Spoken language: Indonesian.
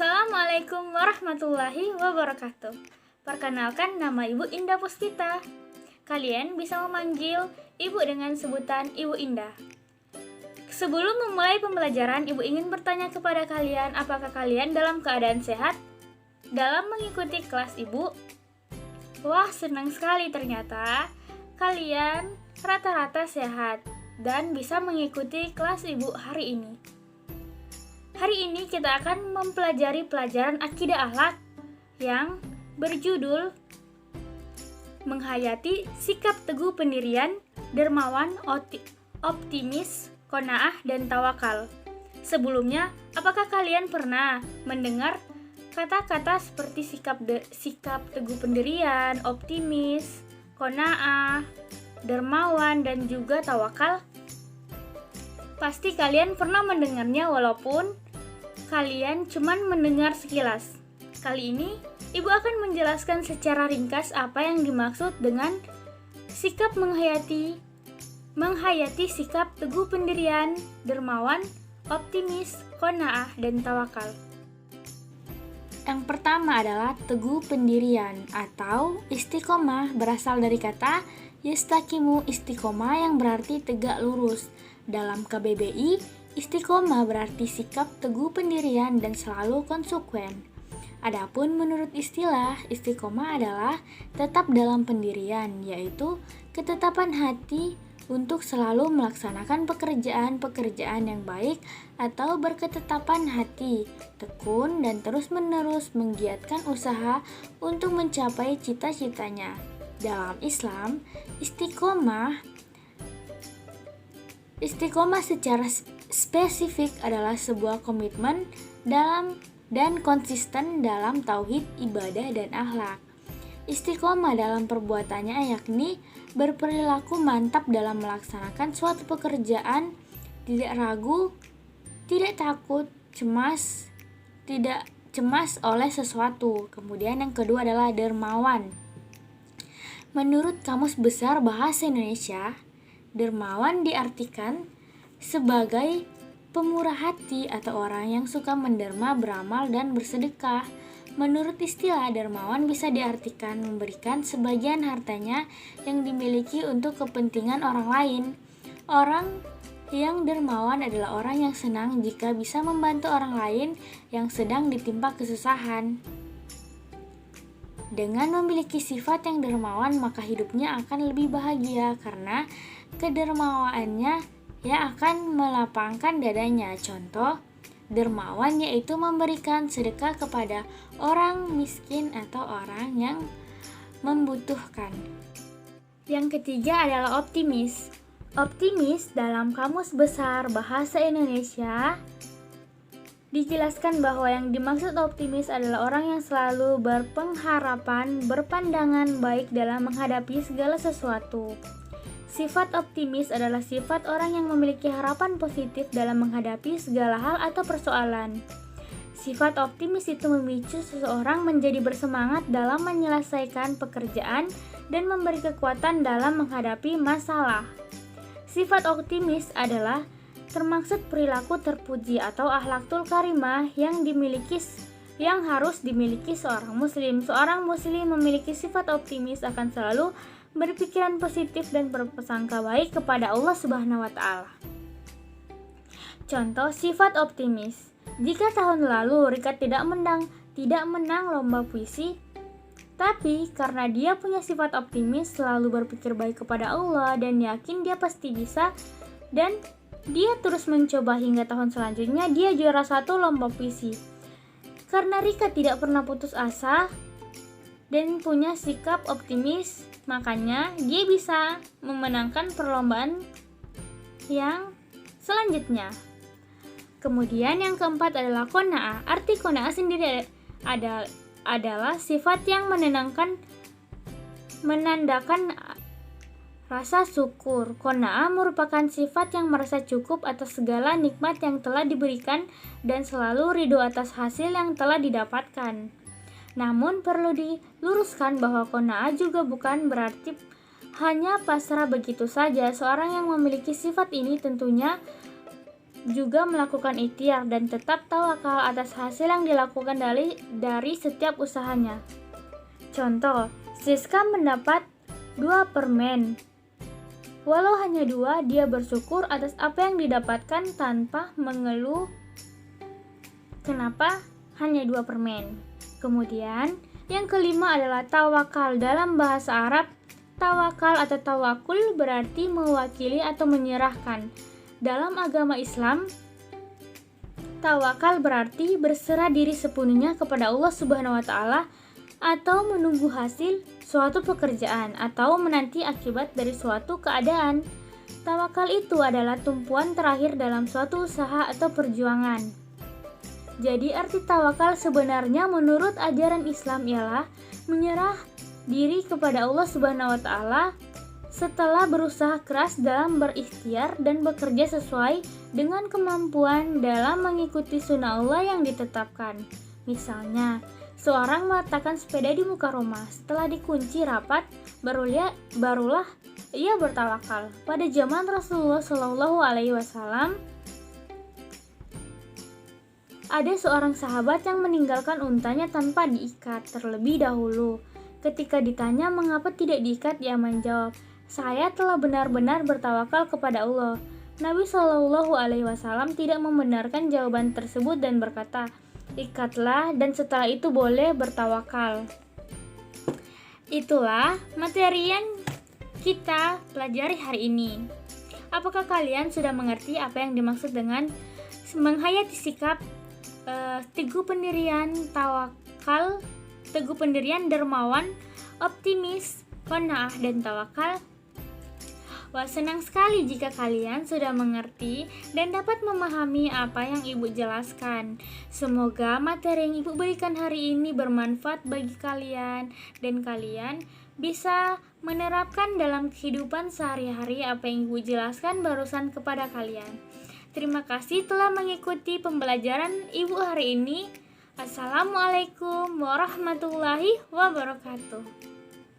Assalamualaikum warahmatullahi wabarakatuh. Perkenalkan, nama Ibu Indah Puspita. Kalian bisa memanggil Ibu dengan sebutan Ibu Indah. Sebelum memulai pembelajaran, Ibu ingin bertanya kepada kalian, apakah kalian dalam keadaan sehat dalam mengikuti kelas Ibu? Wah, senang sekali, ternyata kalian rata-rata sehat dan bisa mengikuti kelas Ibu hari ini. Hari ini kita akan mempelajari pelajaran akidah akhlak yang berjudul Menghayati Sikap Teguh Pendirian, Dermawan, Optimis, Qanaah, dan Tawakal. Sebelumnya, apakah kalian pernah mendengar kata-kata seperti sikap teguh pendirian, optimis, qanaah, dermawan, dan juga tawakal? Pasti kalian pernah mendengarnya walaupun kalian cuman mendengar sekilas. Kali ini, Ibu akan menjelaskan secara ringkas apa yang dimaksud dengan sikap menghayati sikap teguh pendirian, dermawan, optimis, qanaah, dan tawakal. Yang pertama adalah teguh pendirian atau istiqomah, berasal dari kata yastaqimu istiqomah yang berarti tegak lurus. Dalam KBBI, istiqomah berarti sikap teguh pendirian dan selalu konsekuen. Adapun menurut istilah, istiqomah adalah tetap dalam pendirian, yaitu ketetapan hati untuk selalu melaksanakan pekerjaan-pekerjaan yang baik atau berketetapan hati, tekun dan terus-menerus menggiatkan usaha untuk mencapai cita-citanya. Dalam Islam, Istiqomah secara spesifik adalah sebuah komitmen dan konsisten dalam tauhid, ibadah, dan akhlak. Istiqomah dalam perbuatannya yakni berperilaku mantap dalam melaksanakan suatu pekerjaan, tidak ragu, tidak takut, tidak cemas oleh sesuatu. Kemudian yang kedua adalah dermawan. Menurut Kamus Besar Bahasa Indonesia, dermawan diartikan sebagai pemurah hati atau orang yang suka menderma, beramal, dan bersedekah. Menurut istilah, dermawan bisa diartikan memberikan sebagian hartanya yang dimiliki untuk kepentingan orang lain. Orang yang dermawan adalah orang yang senang jika bisa membantu orang lain yang sedang ditimpa kesusahan. Dengan memiliki sifat yang dermawan, maka hidupnya akan lebih bahagia karena kedermawaannya yang akan melapangkan dadanya. Contoh dermawan yaitu memberikan sedekah kepada orang miskin atau orang yang membutuhkan. Yang ketiga adalah optimis. Optimis dalam Kamus Besar Bahasa Indonesia dijelaskan bahwa yang dimaksud optimis adalah orang yang selalu berpengharapan, berpandangan baik dalam menghadapi segala sesuatu. Sifat optimis adalah sifat orang yang memiliki harapan positif dalam menghadapi segala hal atau persoalan. Sifat optimis itu memicu seseorang menjadi bersemangat dalam menyelesaikan pekerjaan dan memberi kekuatan dalam menghadapi masalah. Sifat optimis adalah termaksud perilaku terpuji atau akhlakul karimah yang harus dimiliki seorang muslim. Seorang muslim memiliki sifat optimis akan selalu berpikiran positif dan berprasangka baik kepada Allah Subhanahu wa taala. Contoh sifat optimis. Jika tahun lalu Rika tidak menang lomba puisi, tapi karena dia punya sifat optimis, selalu berpikir baik kepada Allah dan yakin dia pasti bisa, dan dia terus mencoba hingga tahun selanjutnya dia juara 1 lomba puisi. Karena Rika tidak pernah putus asa dan punya sikap optimis, makanya dia bisa memenangkan perlombaan yang selanjutnya. Kemudian yang keempat adalah qanaah. Arti qanaah sendiri adalah sifat yang menandakan rasa syukur. Qanaah merupakan sifat yang merasa cukup atas segala nikmat yang telah diberikan dan selalu ridho atas hasil yang telah didapatkan. Namun perlu diluruskan bahwa qanaah juga bukan berarti hanya pasrah begitu saja. Seorang yang memiliki sifat ini tentunya juga melakukan ikhtiar dan tetap tawakal atas hasil yang dilakukan dari setiap usahanya. Contoh, Siska mendapat 2 permen. Walau hanya 2, dia bersyukur atas apa yang didapatkan tanpa mengeluh kenapa hanya 2 permen. Kemudian, yang kelima adalah tawakal. Dalam bahasa Arab, tawakal atau tawakul berarti mewakili atau menyerahkan. Dalam agama Islam, tawakal berarti berserah diri sepenuhnya kepada Allah Subhanahu wa taala atau menunggu hasil suatu pekerjaan atau menanti akibat dari suatu keadaan. Tawakal itu adalah tumpuan terakhir dalam suatu usaha atau perjuangan. Jadi arti tawakal sebenarnya menurut ajaran Islam ialah menyerah diri kepada Allah Subhanahu wa taala setelah berusaha keras dalam berikhtiar dan bekerja sesuai dengan kemampuan dalam mengikuti sunnah Allah yang ditetapkan. Misalnya, seorang meletakkan sepeda di muka rumah. Setelah dikunci rapat, barulah ia bertawakal. Pada zaman Rasulullah Shallallahu Alaihi Wasallam, ada seorang sahabat yang meninggalkan untanya tanpa diikat terlebih dahulu. Ketika ditanya mengapa tidak diikat, ia menjawab, "Saya telah benar-benar bertawakal kepada Allah." Nabi Shallallahu Alaihi Wasallam tidak membenarkan jawaban tersebut dan berkata, "Ikatlah dan setelah itu boleh bertawakal." Itulah materi yang kita pelajari hari ini. Apakah kalian sudah mengerti apa yang dimaksud dengan menghayati sikap teguh pendirian, tawakal, teguh pendirian, dermawan, optimis, qanaah, dan tawakal? Wah, senang sekali jika kalian sudah mengerti dan dapat memahami apa yang Ibu jelaskan. Semoga materi yang Ibu berikan hari ini bermanfaat bagi kalian dan kalian bisa menerapkan dalam kehidupan sehari-hari apa yang Ibu jelaskan barusan kepada kalian. Terima kasih telah mengikuti pembelajaran Ibu hari ini. Assalamualaikum warahmatullahi wabarakatuh.